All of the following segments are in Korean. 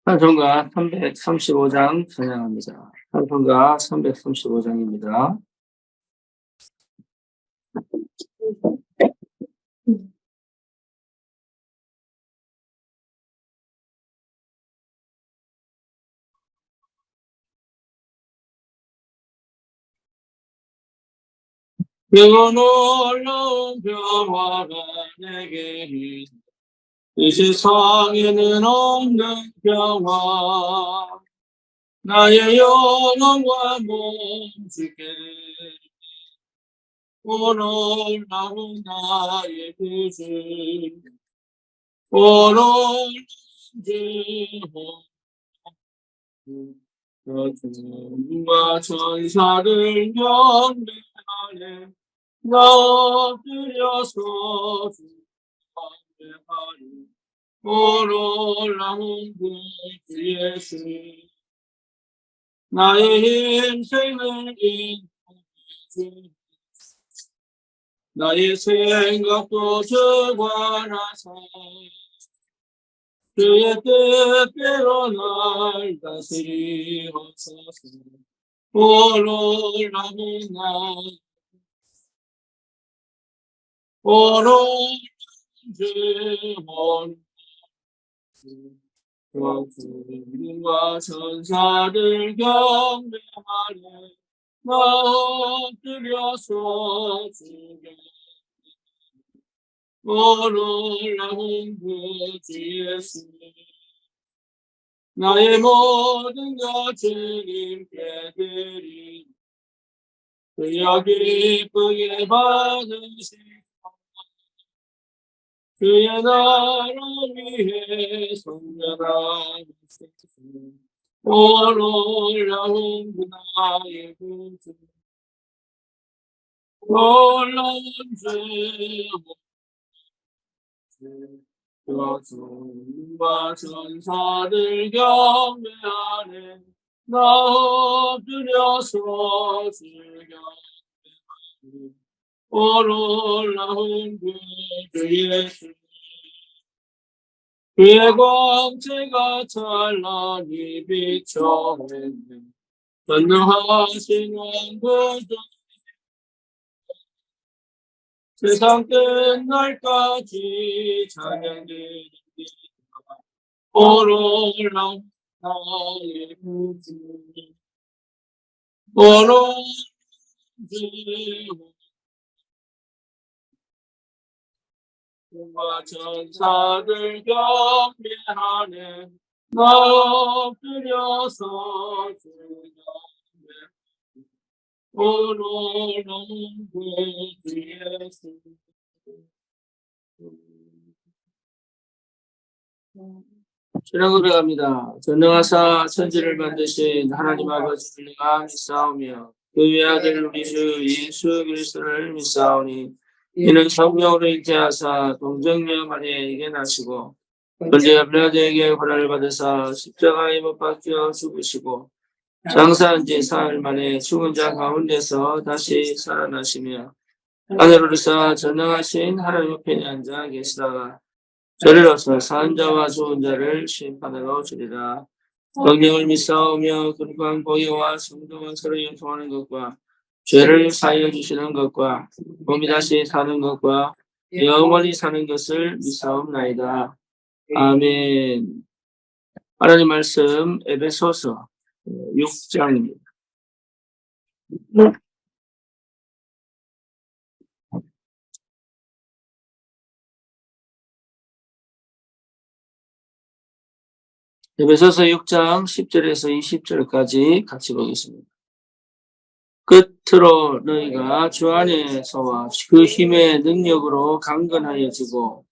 찬송가 335장 찬양합니다. 찬송가 335장입니다. 그 놀라운 평화가 내게 있네. 이 세상에는 없는 평화. 나의 영혼과 몸 주께 놀라운 나의 구주 놀라운 주와 천사들 경배하네. 나 엎드려서 경배하리. 놀라운 그 예수 나의 인생을 인도해주. 나의 생각도 주관하사 그의 뜻대로 날 다스리옵소서. 놀라운 나 놀라운 주와 천사들 경배하네. 나 엎드려서 주께 놀라운 그 예수 나의 모든 것 주님께 드리니 그여 기쁘게 받으시고 그의 나라를 위해 성전하옵소서. 놀라운 나의 구주 놀라운 주와 천사들 경배하네. 나 엎드려서 주경배하네. 놀라운 그 예수 그의 광채가 찬란히 비춰내네. 전능하신 왕구주 세상 끝날까지 찬양드립니다. 놀라운 나의 구주 놀라운 주와 천사들 경배하네. 나 엎드려서 주경배하네. 놀라운 그 예수 신앙 고백합니다. 전능하사 천지를 만드신 하나님 아버지를 내가 믿사오며 그 외아들 우리 주 예수 그리스도를 믿사오니 이는 성령으로 잉태하사 동정녀 마리아에게 나시고 본제 빌라도에게 고난을 받으사 십자가에 못 박혀 죽으시고 장사한 지 사흘 만에 죽은 자 가운데서 다시 살아나시며 하늘로서 전능하신 하나님 옆에 앉아 계시다가 저리로서 산 자와 죽은 자를 심판하러 주리라. 성령을 믿사오며 그리고 보혜와 성도와 서로 연통하는 것과 죄를 사하여 주시는 것과 몸이 다시 사는 것과 영원히 사는 것을 믿사옵나이다. 아멘. 하나님 말씀 에베소서 6장입니다. 에베소서 6장 10절에서 20절까지 같이 보겠습니다. 끝으로 너희가 주 안에서와 그 힘의 능력으로 강건하여지고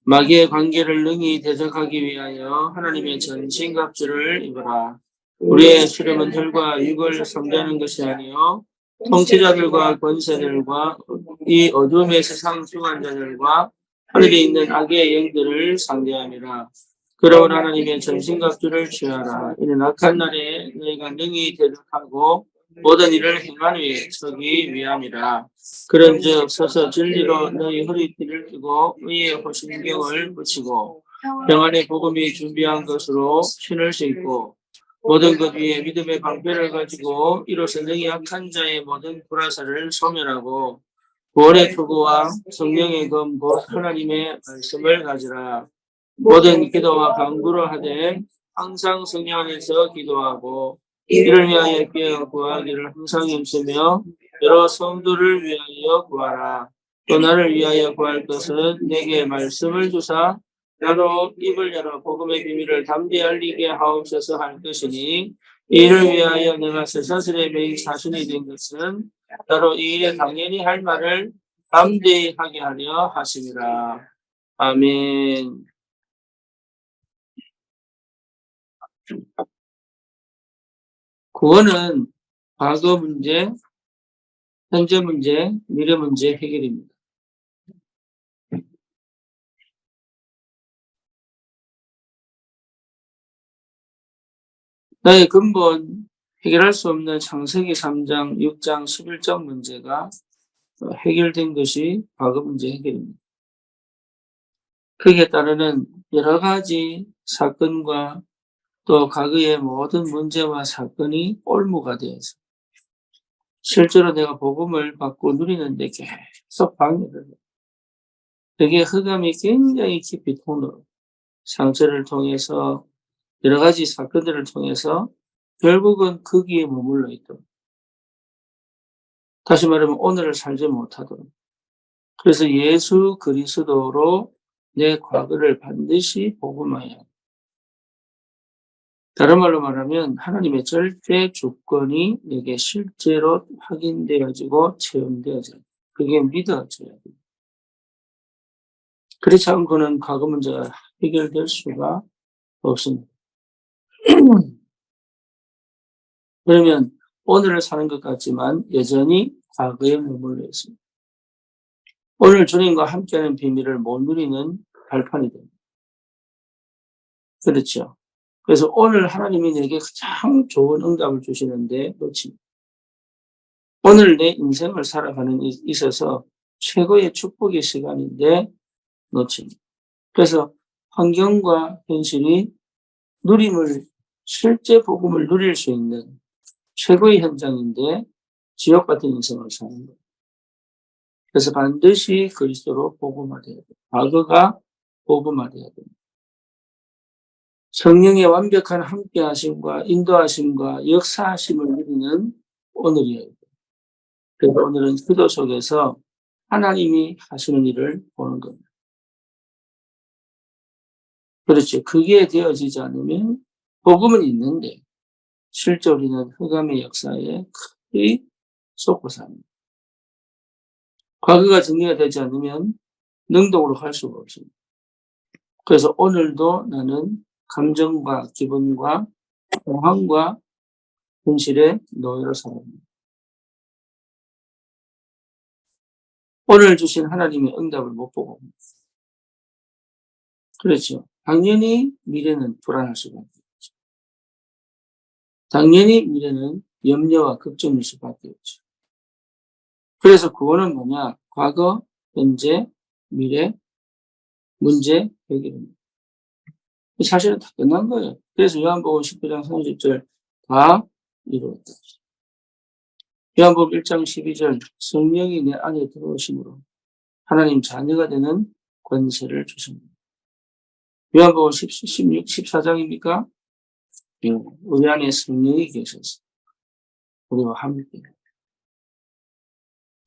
마귀의 관계를 능히 대적하기 위하여 하나님의 전신갑주를 입어라. 우리의 수렴은 혈과 육을 상대하는 것이 아니요 통치자들과 권세들과 이 어둠의 세상 주관자들과 하늘에 있는 악의 영들을 상대함이라. 그러므로 하나님의 전신갑주를 취하라. 이는 악한 날에 너희가 능히 대적하고 모든 일을 행한 후에 서기 위함이라. 그런즉 서서 진리로 너희 허리띠를 띠고 의의 호심경을 붙이고 평안의 복음이 준비한 것으로 신을 신고 모든 것 위에 믿음의 방패를 가지고 이로써 능히 약한 자의 모든 불화살을 소멸하고 구원의 투구와 성령의 검 곧 하나님의 말씀을 가지라. 모든 기도와 간구를 하되 항상 성령 안에서 기도하고 이를 위하여 기어 구하기를 항상 힘쓰며 여러 성도를 위하여 구하라. 또 나를 위하여 구할 것은 내게 말씀을 주사 나로 입을 열어 복음의 비밀을 담대히 알리게 하옵소서 할 것이니 이를 위하여 내가 쇠사슬에 매인 사신이 된 것은 나로 이 일에 당연히 할 말을 담대히 하게 하려 하심이라. 아멘. 구원은 과거 문제, 현재 문제, 미래 문제 해결입니다. 나의 근본 해결할 수 없는 창세기 3장, 6장, 11장 문제가 해결된 것이 과거 문제 해결입니다. 거기에 따르는 여러 가지 사건과 또 과거의 모든 문제와 사건이 올무가 되어서 실제로 내가 복음을 받고 누리는데 계속 방해를 해요. 그게 흑암이 굉장히 깊이 통로 상처를 통해서 여러 가지 사건들을 통해서 결국은 거기에 머물러 있도록 다시 말하면 오늘을 살지 못하도록 그래서 예수 그리스도로 내 과거를 반드시 복음화해야 합니다. 다른 말로 말하면 하나님의 절대 주권이 내게 실제로 확인되어지고 체험되어져요. 그게 믿어져야 돼요. 그렇지 않고는 과거 문제가 해결될 수가 없습니다. 그러면 오늘을 사는 것 같지만 여전히 과거에 머물러 있습니다. 오늘 주님과 함께하는 비밀을 못 누리는 발판이 됩니다. 그렇죠. 그래서 오늘 하나님이 내게 가장 좋은 응답을 주시는데 놓칩니다. 오늘 내 인생을 살아가는 데 있어서 최고의 축복의 시간인데 놓칩니다. 그래서 환경과 현실이 누림을 실제 복음을 누릴 수 있는 최고의 현장인데 지옥 같은 인생을 사는 거예요. 그래서 반드시 그리스도로 복음화돼야 돼요. 과거가 복음화돼야 됩니다. 성령의 완벽한 함께하심과 인도하심과 역사하심을 누리는 오늘이에요. 그래서 오늘은 기도 속에서 하나님이 하시는 일을 보는 겁니다. 그렇죠. 그게 되어지지 않으면 복음은 있는데 실제 우리는 흑암의 역사에 크게 쏟고 삽니다. 과거가 정리가 되지 않으면 능동으로 갈 수가 없습니다. 그래서 오늘도 나는 감정과 기분과 공황과 현실의 노예로 살아갑니다. 오늘 주신 하나님의 응답을 못 보고 그렇죠. 당연히 미래는 불안할 수밖에 없죠. 당연히 미래는 염려와 걱정일 수밖에 없죠. 그래서 구원은 뭐냐? 과거, 현재, 미래, 문제 해결입니다. 사실은 다 끝난 거예요. 그래서 요한복음 19장 30절 다 이루었다. 요한복음 1장 12절 성령이 내 안에 들어오심으로 하나님 자녀가 되는 권세를 주십니다. 요한복음 16, 14장입니까? 우리 안에 성령이 계셔서 우리와 함께.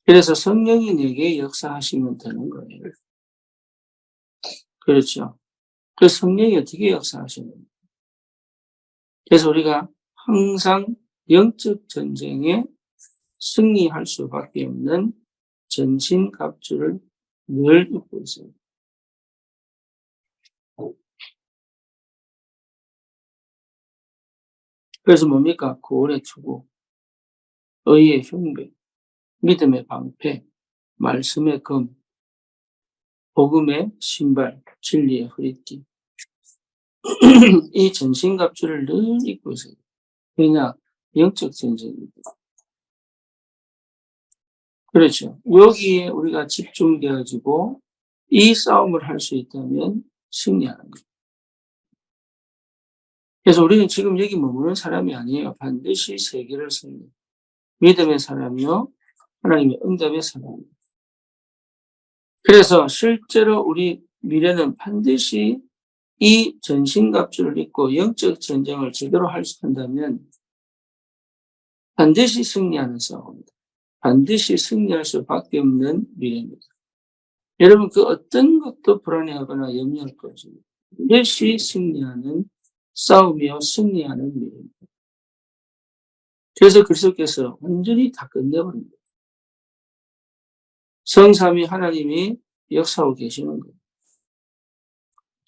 그래서 성령이 내게 역사하시면 되는 거예요. 그렇죠. 그 성령이 어떻게 역사하시는 거예요? 그래서 우리가 항상 영적 전쟁에 승리할 수밖에 없는 전신갑주를 늘 입고 있어요. 그래서 뭡니까? 구원의 투구, 의의 흉배, 믿음의 방패, 말씀의 검, 복음의 신발, 진리의 허리띠. 이 전신갑주를 늘 입고 있어요. 왜냐? 영적 전쟁입니다. 그렇죠. 여기에 우리가 집중되어지고 이 싸움을 할 수 있다면 승리하는 거예요. 그래서 우리는 지금 여기 머무는 사람이 아니에요. 반드시 세계를 승리. 믿음의 사람이요. 하나님의 응답의 사람이요. 그래서 실제로 우리 미래는 반드시 이 전신갑주를 입고 영적 전쟁을 제대로 한다면 반드시 승리하는 싸움입니다. 반드시 승리할 수밖에 없는 미래입니다. 여러분 그 어떤 것도 불안해하거나 염려할 것이 없습니다. 반드시 승리하는 싸움이요 승리하는 미래입니다. 그래서 그리스도께서 완전히 다 끝내버립니다. 성삼위 하나님이 역사하고 계시는 거예요.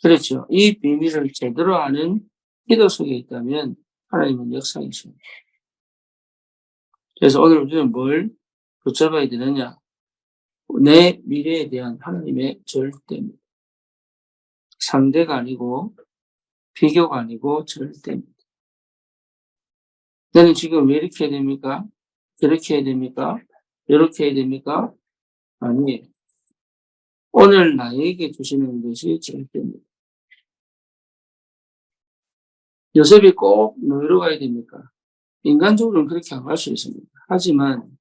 그렇죠. 이 비밀을 제대로 아는 기도 속에 있다면 하나님은 역사이십니다. 그래서 오늘 우리는 뭘 붙잡아야 되느냐? 내 미래에 대한 하나님의 절대입니다. 상대가 아니고 비교가 아니고 절대입니다. 나는 지금 왜 이렇게 해야 됩니까? 저렇게 해야 됩니까? 이렇게 해야 됩니까? 아니에요. 오늘 나에게 주시는 것이 절대입니다. 요셉이 꼭 노예로 가야 됩니까? 인간적으로는 그렇게 안 갈 수 있습니다. 하지만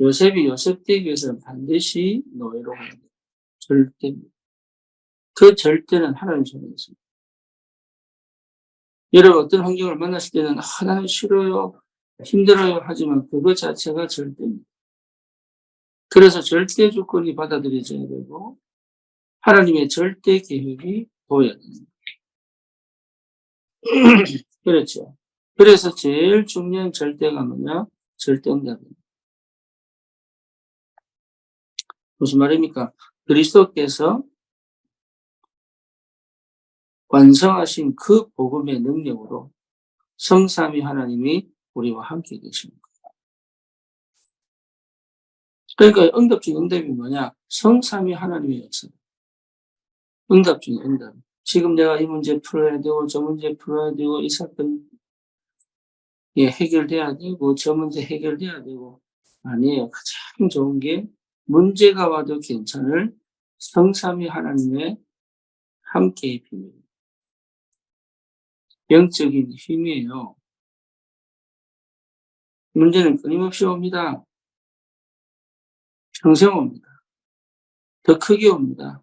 요셉이 요셉 되기 위해서는 반드시 노예로 가야 돼요. 절대입니다. 그 절대는 하나님 손에 있습니다. 여러분 어떤 환경을 만났을 때는 나는 싫어요, 힘들어요 하지만 그거 자체가 절대입니다. 그래서 절대 조건이 받아들여져야 되고 하나님의 절대 계획이 보여야 됩니다. 그렇죠. 그래서 제일 중요한 절대가 뭐냐? 절대응답입니다. 무슨 말입니까? 그리스도께서 완성하신 그 복음의 능력으로 성삼위 하나님이 우리와 함께 계십니다. 그러니까 응답 중에 응답이 뭐냐? 성삼위 하나님의 역사. 응답 중에 응답. 지금 내가 이 문제 풀어야 되고 저 문제 풀어야 되고 이 사건 해결돼야 되고 저 문제 해결돼야 되고 아니에요. 가장 좋은 게 문제가 와도 괜찮을 성삼위 하나님의 함께의 비밀. 영적인 힘이에요. 문제는 끊임없이 옵니다. 평생 옵니다. 더 크게 옵니다.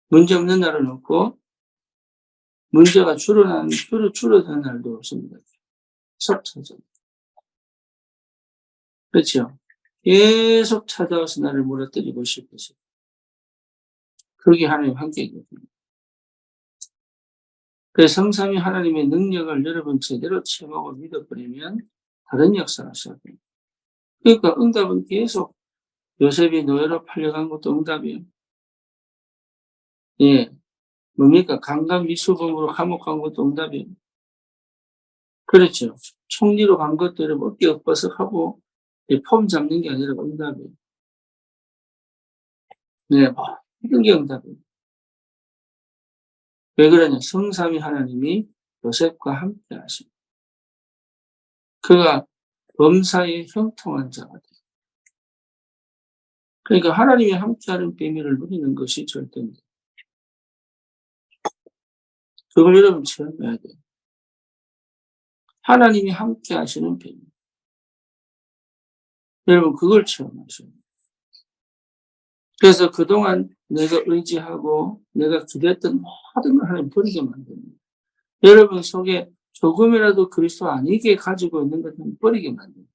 문제 없는 날은 없고 문제가 줄어드는 날도 없습니다. 계속 찾아옵니다. 그렇죠? 계속 찾아와서 나를 무너뜨리고 싶으시. 그게 하나님 함께 있거든요. 그래서 성삼위 하나님의 능력을 여러분 제대로 체험하고 믿어버리면 다른 역사가 시작됩니다. 그러니까 응답은 계속 요셉이 노예로 팔려간 것도 응답이에요. 예. 뭡니까? 강간 미수범으로 감옥 간 것도 응답이에요. 그렇죠. 총리로 간 것들을 어깨 엇버석하고 폼 잡는 게 아니라 응답이에요. 네, 모든 게 응답이에요. 왜 그러냐? 성삼위 하나님이 요셉과 함께 하십니다. 그가 범사에 형통한 자가 돼요. 그러니까 하나님이 함께하는 비밀을 누리는 것이 절대입니다. 그걸 여러분 체험해야 돼요. 하나님이 함께 하시는 비밀. 여러분 그걸 체험하셔야 돼요. 그래서 그동안 내가 의지하고 내가 기대했던 모든 걸 하나님 버리게 만듭니다. 여러분 속에 조금이라도 그리스도 아니게 가지고 있는 것은 버리게 만듭니다.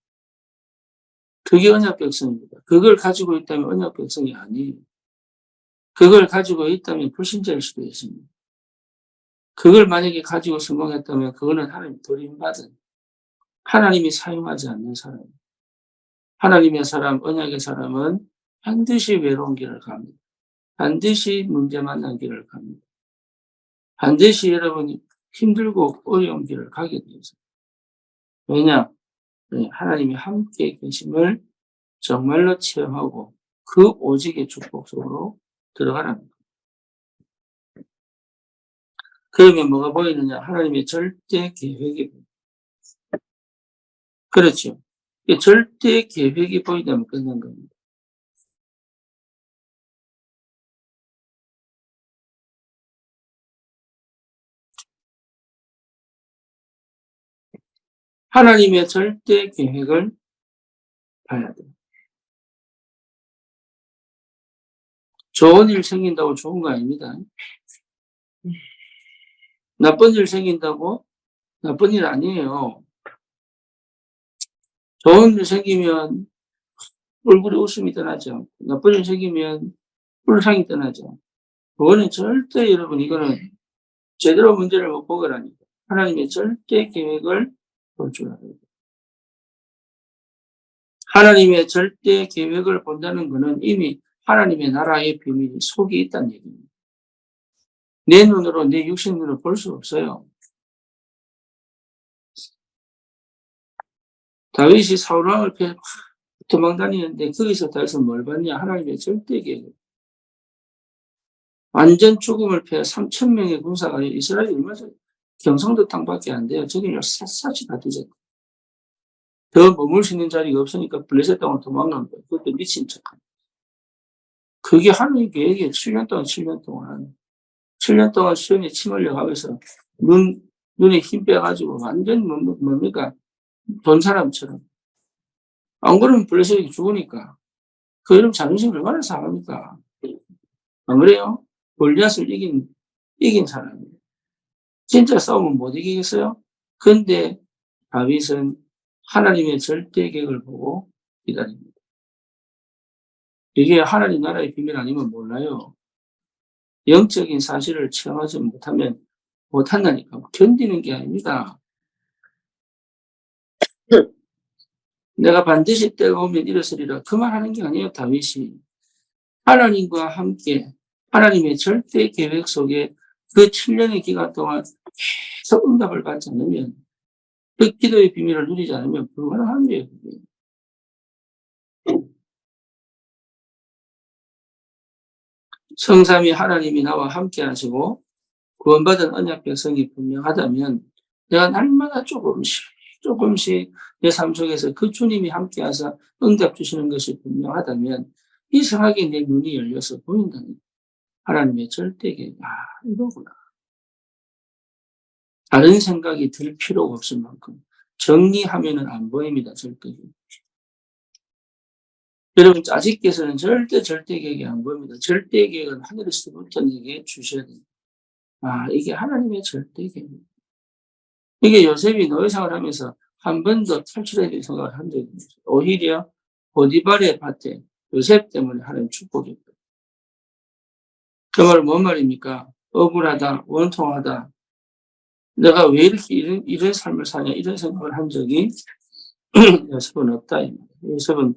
그게 언약 백성입니다. 그걸 가지고 있다면 언약 백성이 아니에요. 그걸 가지고 있다면 불신자일 수도 있습니다. 그걸 만약에 가지고 성공했다면 그거는 하나님 버림받은 하나님이 사용하지 않는 사람. 하나님의 사람, 언약의 사람은 반드시 외로운 길을 갑니다. 반드시 문제 만난 길을 갑니다. 반드시 여러분이 힘들고 어려운 길을 가게 되어 있어요. 왜냐? 하나님이 함께 계심을 정말로 체험하고 그 오직의 축복 속으로 들어가라는 거예요. 그러면 뭐가 보이느냐? 하나님의 절대 계획이 보입니다. 그렇죠. 절대 계획이 보인다면 끝난 겁니다. 하나님의 절대 계획을 봐야 돼요. 좋은 일 생긴다고 좋은 거 아닙니다. 나쁜 일 생긴다고 나쁜 일 아니에요. 좋은 일 생기면 얼굴에 웃음이 떠나죠. 나쁜 일 생기면 불상이 떠나죠. 그거는 절대 여러분 이거는 제대로 문제를 못 보거라니까. 하나님의 절대 계획을 볼 줄 알아야 돼요. 하나님의 절대 계획을 본다는 것은 이미 하나님의 나라의 비밀이 속에 있다는 얘기입니다. 내 눈으로 내 육신 눈으로 볼 수 없어요. 다윗이 사울왕을 피해 도망다니는데 거기서 다윗은 뭘 봤냐? 하나님의 절대 계획. 완전 죽음을 피해 3,000명의 군사가 이스라엘이 얼마 전에 경성도 땅밖에 안 돼요. 저기를 샅샅이 다 뒤졌다. 더 머물 수 있는 자리가 없으니까 블레셋 땅으로 도망간 거예요. 그것도 미친 척하는. 그게 하나님 계획이에요. 7년 동안 7년 동안 수련에 침 흘려가면서 눈에 힘 빼가지고 완전 뭡니까? 돈 사람처럼. 안 그러면 블레셋이 죽으니까. 그 이름 자존심 얼마나 상합니까? 안 그래요? 골리앗을 이긴 사람이에요. 진짜 싸움은 못 이기겠어요? 근데 다윗은 하나님의 절대 계획을 보고 기다립니다. 이게 하나님 나라의 비밀 아니면 몰라요. 영적인 사실을 체험하지 못한다니까. 견디는 게 아닙니다. 내가 반드시 때가 오면 일어서리라. 그 말하는 게 아니에요, 다윗이. 하나님과 함께 하나님의 절대 계획 속에 그 7년의 기간 동안 계속 응답을 받지 않으면, 그 기도의 비밀을 누리지 않으면 불가능한 거예요. 성삼위 하나님이 나와 함께 하시고 구원받은 언약 백성이 분명하다면 내가 날마다 조금씩 내 삶 속에서 그 주님이 함께 하사 응답 주시는 것이 분명하다면 이상하게 내 눈이 열려서 보인다는 하나님의 절대 계획. 이거구나. 다른 생각이 들 필요가 없을 만큼 정리하면은 안 보입니다. 절대 계획. 여러분 아직께서는 절대 계획이 안 보입니다. 절대 계획은 하늘에서부터 내게 주셔야 됩니다. 이게 하나님의 절대 계획. 이게 요셉이 노예생활을 하면서 한 번도 탈출해야 될 생각을 한 적이 없어요. 오히려 보디발의 밭에 요셉 때문에 하나님 축복했다. 그 말은 뭔 말입니까? 억울하다, 원통하다. 내가 왜 이렇게 이런 삶을 사냐, 이런 생각을 한 적이 요셉은 없다. 요셉은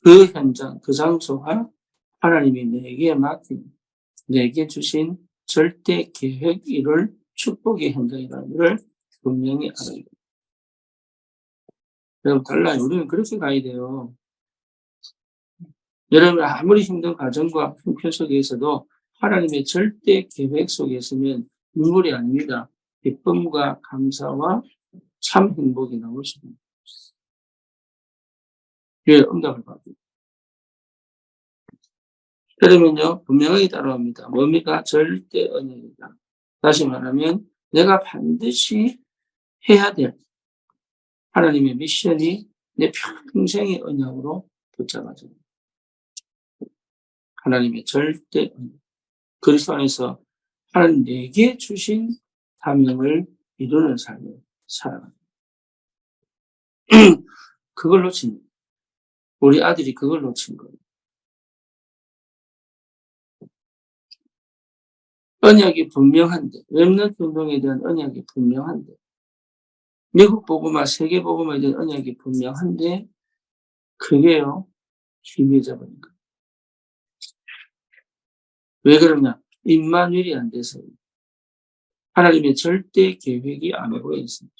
그 현장, 그 장소가 하나님이 내게 주신 절대 계획 이룰 축복의 현장이라는 것을 분명히 알아야 돼요. 여러분 달라요. 우리는 그렇게 가야 돼요. 여러분 아무리 힘든 과정과 형편 속에서도 하나님의 절대 계획 속에 있으면 눈물이 아닙니다. 기쁨과 감사와 참 행복이 나올 수 있습니다. 예, 응답을 받고. 그러면요, 분명하게 따라옵니다. 뭡니까? 절대 언약이다. 다시 말하면, 내가 반드시 해야 될 하나님의 미션이 내 평생의 언약으로 붙잡아져요. 하나님의 절대 언약. 그리스도 안에서 하나님 내게 주신 사명을 이루는 삶을 살아갑니다. 그걸 놓친 거예요. 우리 아들이 그걸 놓친 거예요. 언약이 분명한데, 렘넌트 운동에 대한 언약이 분명한데, 미국 복음화, 세계 복음화에 대한 언약이 분명한데, 그게요, 희미해져버린 거예요. 왜 그러냐? 임마누엘이 안 돼서 하나님의 절대 계획이 안 보여 있습니다.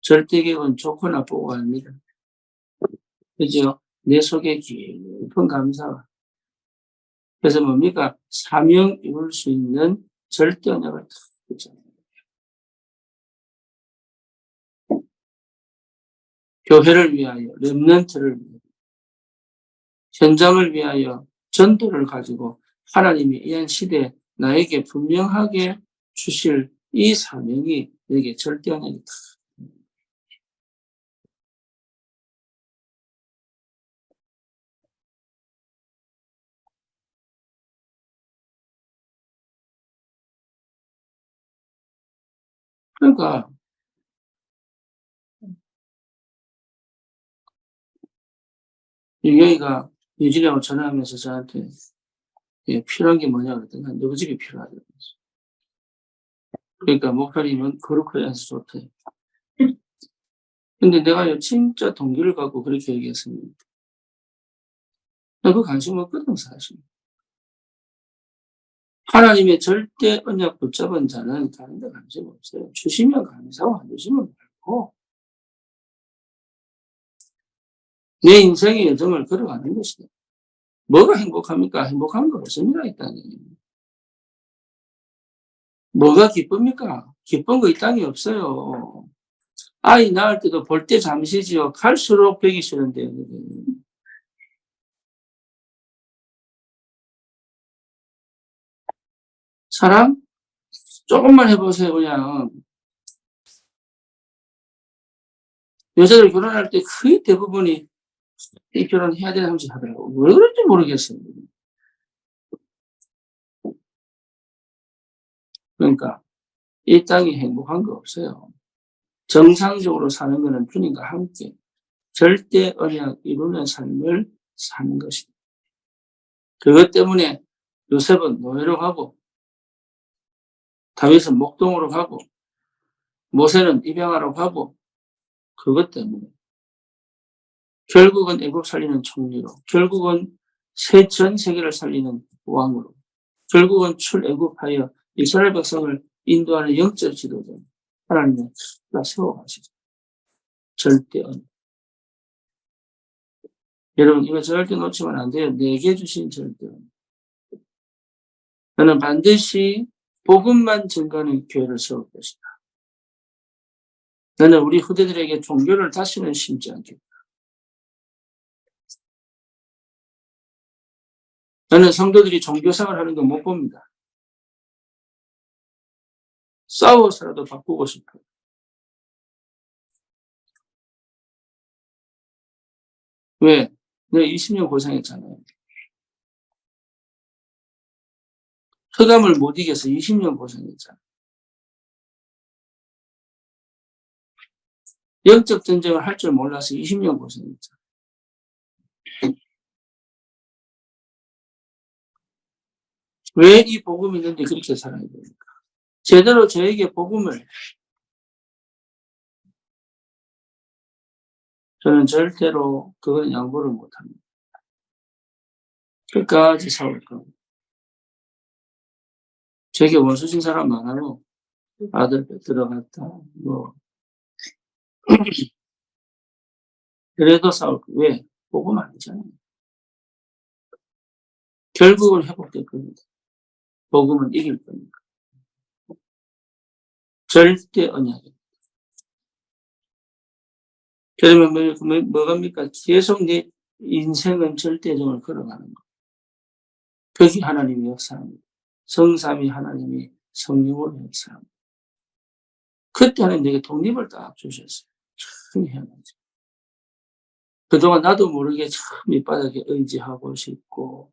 절대 계획은 좋고 나쁘고 아닙니다. 그죠? 내 속에 깊은 감사가. 그래서 뭡니까? 사명 이룰 수 있는 절대 언약을 탁 붙잡아요. 교회를 위하여, 렘넌트를 위하여, 현장을 위하여 전도를 가지고 하나님이 이 한 시대에 나에게 분명하게 주실 이 사명이 내게 절대 언약이 탁. 그러니까 유경이가 유진이하고 전화하면서 저한테 필요한 게 뭐냐 그랬더니 너희 집이 필요하다고. 그러니까 목사님은 거룩하게 해서 좋대. 근데 내가 진짜 동기를 갖고 그렇게 얘기했습니다. 나 그 관심 없거든, 사실. 하나님의 절대 언약 붙잡은 자는 다른 데 관심 없어요. 주시면 감사하고 안 주시면 말고 내 인생의 여정을 걸어가는 것이다. 뭐가 행복합니까? 행복한 거 없습니다, 이 땅에. 뭐가 기쁩니까? 기쁜 거 이 땅에 없어요. 아이 낳을 때도 볼 때 잠시지요. 갈수록 뵈기 싫은데. 사랑? 조금만 해보세요, 그냥. 여자들 결혼할 때 거의 대부분이 이 결혼해야 되는 하면서 하더라고. 왜 그런지 모르겠어요. 그러니까 이 땅에 행복한 거 없어요. 정상적으로 사는 거는 주님과 함께 절대 언약 이루는 삶을 사는 것입니다. 그것 때문에 요셉은 노예로 가고 다윗은 목동으로 가고 모세는 입양하러 가고 그것 때문에 결국은 애국 살리는 총리로 결국은 전 세계를 살리는 왕으로 결국은 출애굽하여 이스라엘 백성을 인도하는 영적 지도자 하나님은 세워가시죠. 절대 언약. 여러분 이거 절대 놓치면 안 돼요. 내게 주신 절대 언약. 나는 반드시 복음만 증거하는 교회를 세울 것이다. 나는 우리 후대들에게 종교를 다시는 심지 않겠다. 나는 성도들이 종교생활 하는 거 못 봅니다. 싸워서라도 바꾸고 싶어요. 왜? 내가 20년 고생했잖아요. 흑암을 못 이겨서 20년 고생했잖아요. 영적 전쟁을 할 줄 몰라서 20년 고생했잖아요. 왜 이 복음이 있는데 그렇게 살아야 됩니까? 제대로 저에게 복음을 저는 절대로 그건 양보를 못합니다. 끝까지 싸울 겁니다. 제게 원수신 사람 많아요. 아들 들어갔다. 뭐 그래도 싸울 거예요. 왜? 복음 아니잖아요. 결국은 회복될 겁니다. 복음은 이길 겁니다. 절대 언약입니다. 그러면 뭐갑니까? 계속 내 인생은 절대정을 걸어가는 거. 거기 하나님이 역사합니다. 성삼위 하나님이 성령으로 역사합니다. 그때는 내게 독립을 딱 주셨어요. 참 희한하죠. 그동안 나도 모르게 참 밑바닥에 의지하고 싶고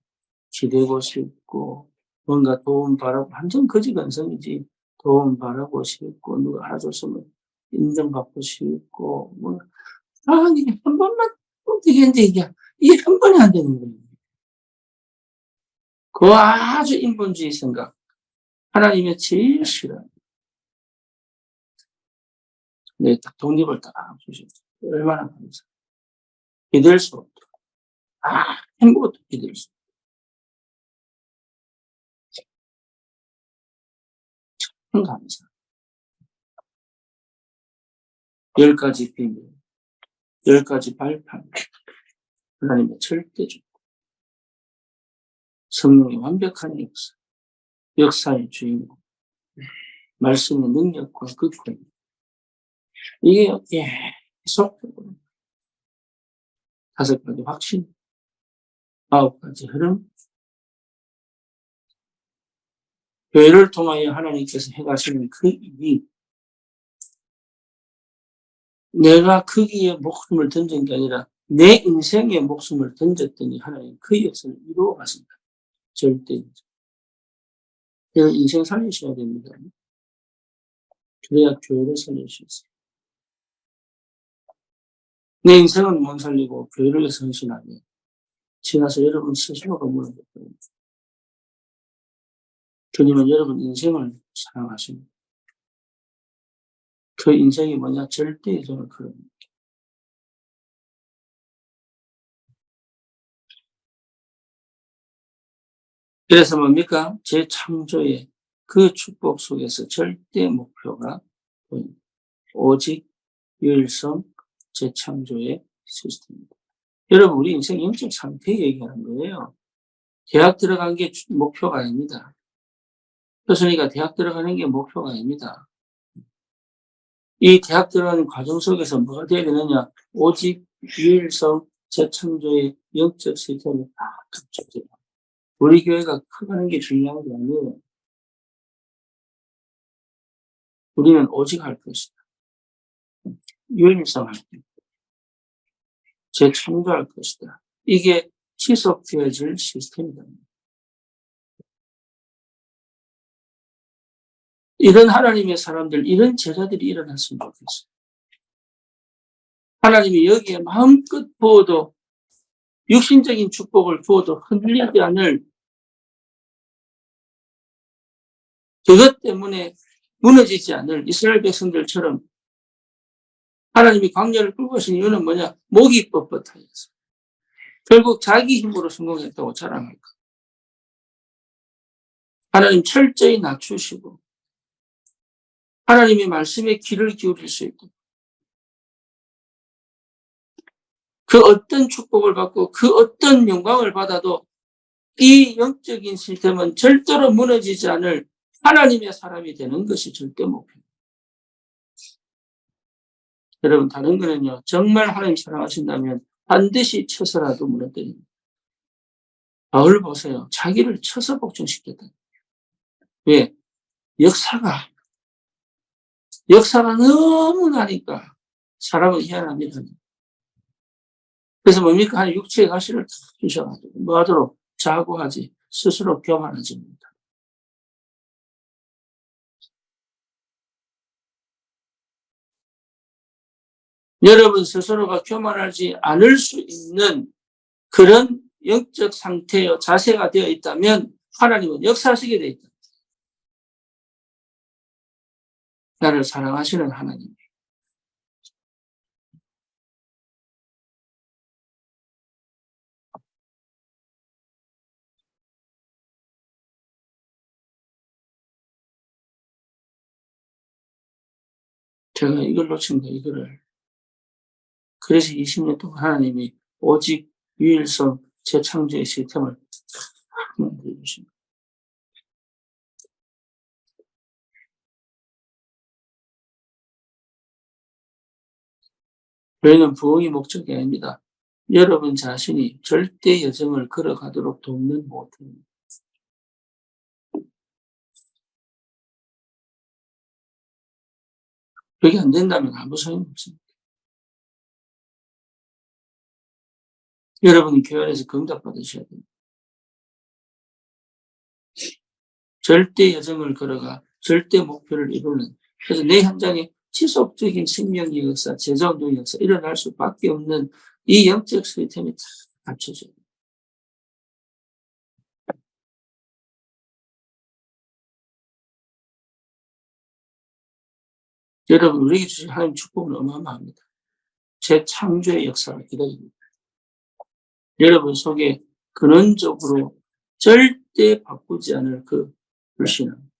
기대고 싶고 뭔가 도움 바라고 완전 거지 근성이지. 도움 바라고 싶고 누가 알아줬으면 인정받고 싶고 뭐 이게 한 번만 되겠는데 이게 한 번이 안 되는 거예요. 그 아주 인본주의 생각 하나님의 제일 싫어요. 네, 딱 독립을 딱 주셨어요. 얼마나 감사해요. 기댈 수 없다. 아무것도 기댈 수 없다. 감사. 10가지 비밀, 10가지 발판. 하나님의 절대적 성령의 완벽한 역사, 역사의 주인공, 말씀의 능력과 극권. 이게 계속적으로 5가지 확신, 9가지 흐름, 교회를 통하여 하나님께서 해가시는 그 일이 내가 거기에 목숨을 던진 게 아니라 내 인생에 목숨을 던졌더니 하나님 그 역사를 이루어 가신다. 절대. 그래서 인생 살리셔야 됩니다. 그래야 교회를 살릴 수 있어요. 내 인생은 못 살리고 교회를 위해서 헌신하면 지나서 여러분 스스로가 무너질 거예요. 주님은 여러분 인생을 사랑하십니다. 그 인생이 뭐냐? 절대의 정을 걸어옵니다. 그래서 뭡니까? 재창조의 그 축복 속에서 절대 목표가 보입니다. 오직 유일성 재창조의 시스템입니다. 여러분, 우리 인생 영적 상태 얘기하는 거예요. 대학 들어간 게 목표가 아닙니다. 교수니까 대학 들어가는 게 목표가 아닙니다. 이 대학 들어가는 과정 속에서 뭐가 되어야 되느냐? 오직 유일성 재창조의 영적 시스템이 다 갖춰져요. 우리 교회가 커가는 게 중요한 게 아니에요. 우리는 오직 할 것이다. 유일성 할 것이다. 재창조할 것이다. 이게 지속되어질 시스템이다. 이런 하나님의 사람들, 이런 제자들이 일어났으면 좋겠어요. 하나님이 여기에 마음껏 부어도, 육신적인 축복을 부어도 흔들리지 않을, 그것 때문에 무너지지 않을 이스라엘 백성들처럼 하나님이 광야를 끌고 오신 이유는 뭐냐? 목이 뻣뻣하여서. 결국 자기 힘으로 성공했다고 자랑할까? 하나님 철저히 낮추시고 하나님의 말씀에 귀를 기울일 수 있고 그 어떤 축복을 받고 그 어떤 영광을 받아도 이 영적인 시스템은 절대로 무너지지 않을 하나님의 사람이 되는 것이 절대 목표입니다. 여러분, 다른 거는요, 정말 하나님 사랑하신다면 반드시 쳐서라도 무너뜨립니다. 바울 보세요. 자기를 쳐서 복종시켰다. 왜? 역사가 너무 나니까 사람은 희한합니다. 그래서 뭡니까? 한 육체의 가시를 탁 주셔가지고 뭐 하도록 자고하지 스스로 교만하지 못하고. 여러분 스스로가 교만하지 않을 수 있는 그런 영적 상태요 자세가 되어 있다면 하나님은 역사하시게 되어 있다. 나를 사랑하시는 하나님. 제가 이걸 놓친 거예요. 이거를. 그래서 20년 동안 하나님이 오직 유일성 재창조의 시스템을 만들어 주십니다. 저희는 부흥이 목적이 아닙니다. 여러분 자신이 절대 여정을 걸어가도록 돕는 모태입니다. 그게 안 된다면 아무 소용이 없습니다. 여러분은 교회 안에서 응답받으셔야 됩니다. 절대 여정을 걸어가 절대 목표를 이루는, 그래서 내 현장에 지속적인 생명의 역사, 재정의 역사 일어날 수밖에 없는 이 영적 시스템이 다 갖춰져요. 여러분, 우리에게 주신 하나님 축복은 어마어마합니다. 재창조의 역사가 기다립니다. 여러분 속에 근원적으로 절대 바꾸지 않을 그 불신함,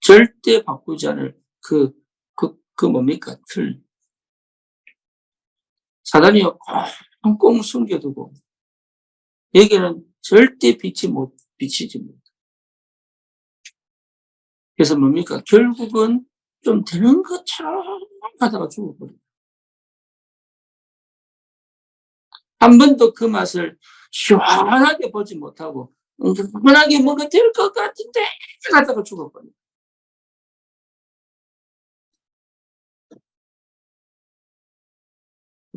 절대 바꾸지 않을 그 뭡니까? 틀. 사단이요, 꽁꽁 숨겨두고, 여기는 절대 비치지 못. 그래서 뭡니까? 결국은 좀 되는 것처럼 하다가 죽어버려요. 한 번도 그 맛을 시원하게 보지 못하고, 시원하게 뭐가 될 것 같은데, 하다가 죽어버려요.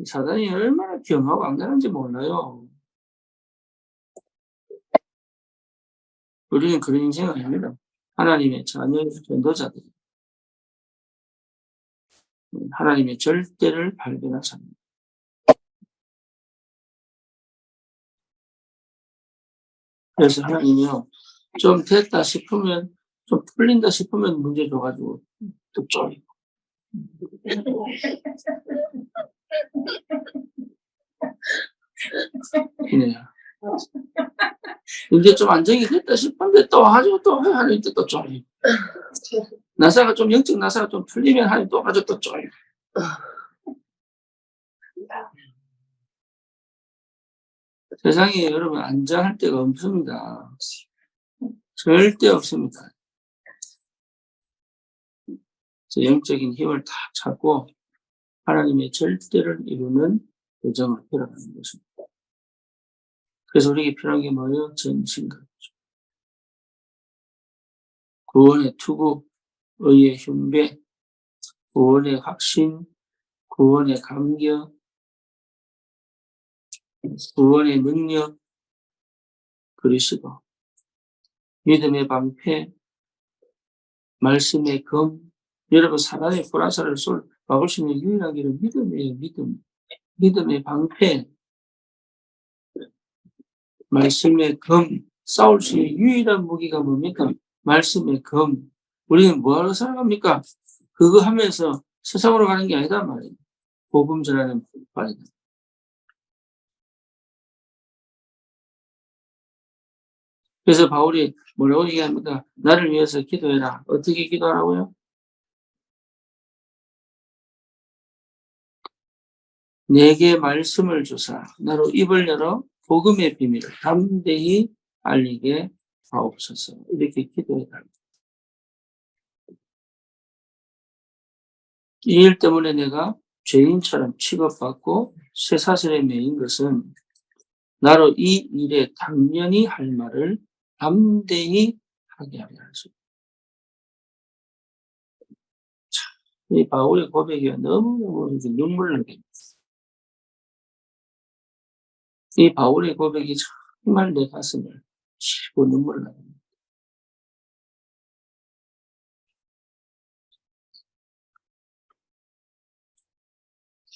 사단이 얼마나 겸하고 안가는지 몰라요. 우리는 그런 인생은 아닙니다. 하나님의 자녀의 전도자들. 하나님의 절대를 발견한 사람입니다. 그래서 하나님이요, 좀 됐다 싶으면, 좀 풀린다 싶으면 문제 줘가지고 또 쪼이고. 그래요. 이제 좀 안정이 됐다 싶은데 또 가지고 또 하나님 또 쪼이고. 나사가 좀 영적 나사가 좀 풀리면 하나님 또 가지고 또 쪼이고. 세상에 여러분 안정할 데가 없습니다. 절대 없습니다. 영적인 힘을 다 찾고 하나님의 절대를 이루는 여정을 걸어가는 것입니다. 그래서 우리에게 필요한 게 뭐예요? 전신갑주. 구원의 투구, 의의 흉배, 구원의 확신, 구원의 감격, 구원의 능력, 그리시고 믿음의 방패, 말씀의 검. 여러분 사단의 불화살을 막을 수 있는 유일한 길은 믿음이에요. 믿음의 방패, 말씀의 검. 싸울 수 있는 유일한 무기가 뭡니까? 말씀의 검. 우리는 뭐하러 살아갑니까? 그거 하면서 세상으로 가는 게 아니다 말이에요. 복음 전하는 바이다. 그래서 바울이 뭐라고 얘기합니까? 나를 위해서 기도해라. 어떻게 기도하라고요? 내게 말씀을 주사 나로 입을 열어 복음의 비밀을 담대히 알리게 하옵소서. 이렇게 기도해라. 이 일 때문에 내가 죄인처럼 취급받고 쇠사슬에 매인 것은 나로 이 일에 당연히 할 말을 담대히 하게 하려 하소서. 이 바울의 고백이 너무너무 눈물 나게. 이 바울의 고백이 정말 내 가슴을 치고 눈물 나게.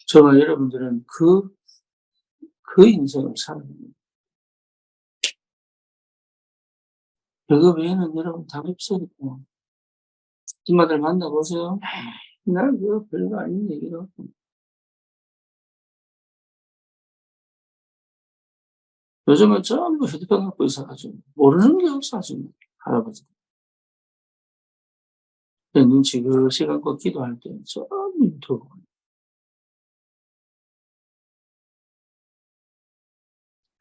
저와 여러분들은 그 인생을 살아야 됩니다. 그거 외에는 여러분 답이 없으니까. 엄마들 만나보세요. 난 그거 별거 아닌 얘기로. 요즘은 전부 휴대폰 갖고 있어가지고 모르는 게 없어 지금 할아버지. 눈치 그 시간 꼭 기도할 때 전부 유튜브.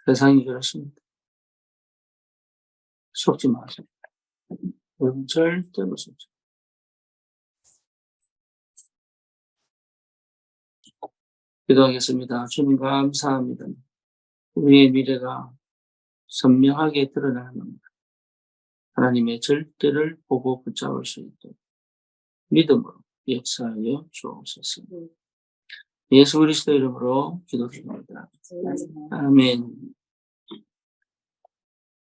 세상이 그렇습니다. 속지 마세요. 여러분 절대로 속지. 기도하겠습니다. 주님 감사합니다. 우리의 미래가 선명하게 드러나는 하나님의 절대를 보고 붙잡을 수 있도록 믿음으로 역사하여 주옵소서. 예수 그리스도 이름으로 기도드립니다. 아멘.